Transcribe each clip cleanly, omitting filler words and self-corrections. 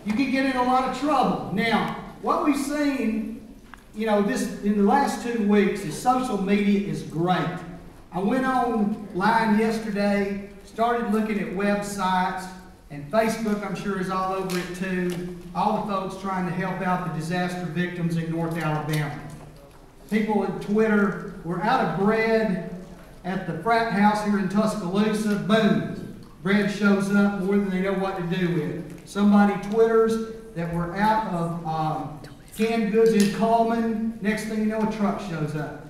you can get in a lot of trouble. Now, what we've seen, this in the last 2 weeks is social media is great. I went online yesterday, started looking at websites, and Facebook, I'm sure, is all over it too. All the folks trying to help out the disaster victims in North Alabama. People on Twitter were out of bread at the frat house here in Tuscaloosa. Boom. Bread shows up more than they know what to do with. Somebody Twitters that we're out of canned goods in Coleman. Next thing you know, a truck shows up.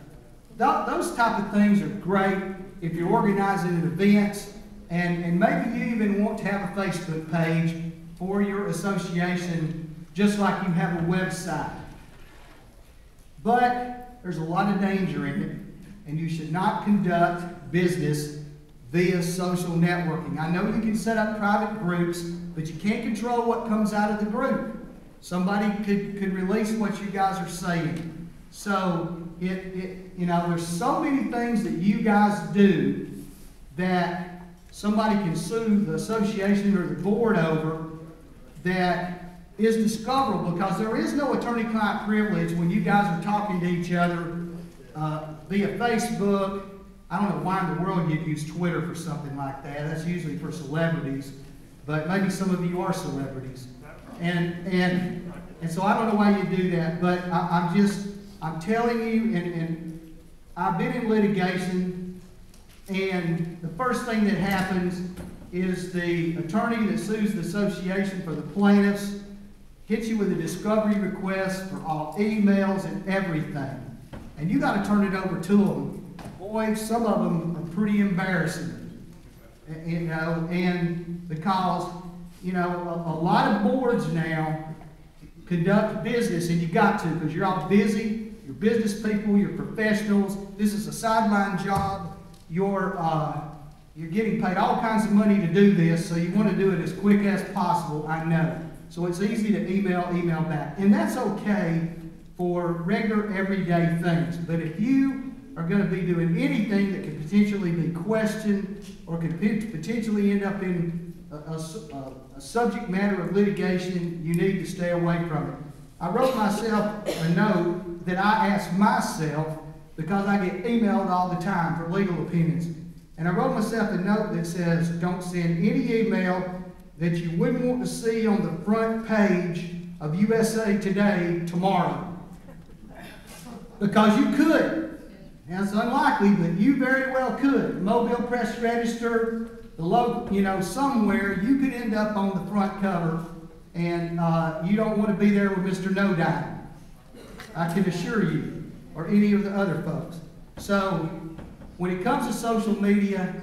Those type of things are great if you're organizing events, and maybe you even want to have a Facebook page for your association, just like you have a website. But there's a lot of danger in it, and you should not conduct business via social networking. I know you can set up private groups, but you can't control what comes out of the group. Somebody could release what you guys are saying. So, there's so many things that you guys do that somebody can sue the association or the board over that is discoverable, because there is no attorney-client privilege when you guys are talking to each other via Facebook. I don't know why in the world you'd use Twitter for something like that. That's usually for celebrities, but maybe some of you are celebrities. And so I don't know why you do that, but I'm telling you, and I've been in litigation, and the first thing that happens is the attorney that sues the association for the plaintiffs hits you with a discovery request for all emails and everything. And you got to turn it over to them. Boy, some of them are pretty embarrassing. And because, a lot of boards now conduct business, and you got to, because you're all busy, you're business people, you're professionals. This is a sideline job. You're getting paid all kinds of money to do this, so you want to do it as quick as possible, I know. So it's easy to email back. And that's okay for regular, everyday things. But if you are going to be doing anything that could potentially be questioned or could potentially end up in a subject matter of litigation, you need to stay away from it. I wrote myself a note that I asked myself, because I get emailed all the time for legal opinions. And I wrote myself a note that says, don't send any email that you wouldn't want to see on the front page of USA Today tomorrow. Because you could. Now, it's unlikely, but you very well could. Mobile Press Register, the local, somewhere, you could end up on the front cover, and you don't want to be there with Mr. No Dime. I can assure you, or any of the other folks. So, when it comes to social media,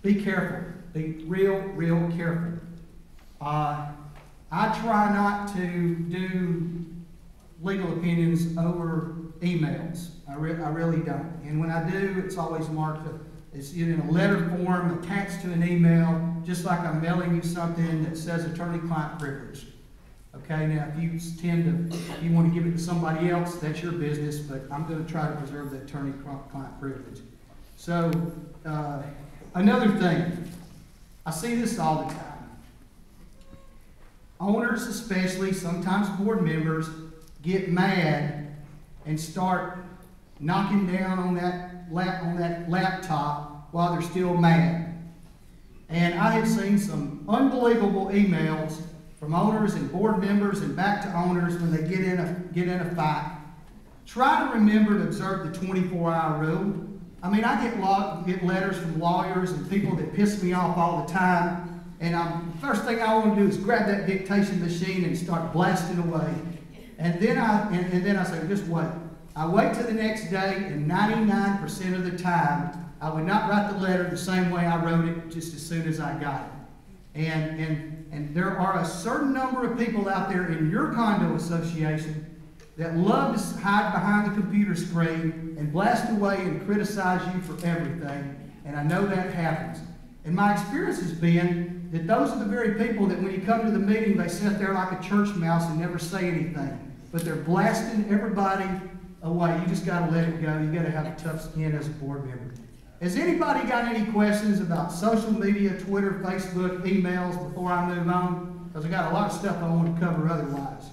be careful. Be real careful. I try not to do legal opinions over emails. I really don't. And when I do, it's always marked, it's in a letter form attached to an email, just like I'm mailing you something that says attorney-client privilege. Okay, now if you want to give it to somebody else, that's your business, but I'm going to try to preserve the attorney-client privilege. So, another thing, I see this all the time. Owners especially, sometimes board members, get mad and start knocking down on that laptop while they're still mad. And I have seen some unbelievable emails from owners and board members and back to owners when they get in a fight. Try to remember to observe the 24-hour rule. I mean, I get letters from lawyers and people that piss me off all the time, and first thing I want to do is grab that dictation machine and start blasting away. And then I say, just wait. I wait till the next day, and 99% of the time, I would not write the letter the same way I wrote it just as soon as I got it. And there are a certain number of people out there in your condo association that love to hide behind the computer screen and blast away and criticize you for everything. And I know that happens. And my experience has been that those are the very people that when you come to the meeting, they sit there like a church mouse and never say anything. But they're blasting everybody away. You just got to let it go. You got to have a tough skin as a board member. Has anybody got any questions about social media, Twitter, Facebook, emails before I move on? because I got a lot of stuff I want to cover otherwise.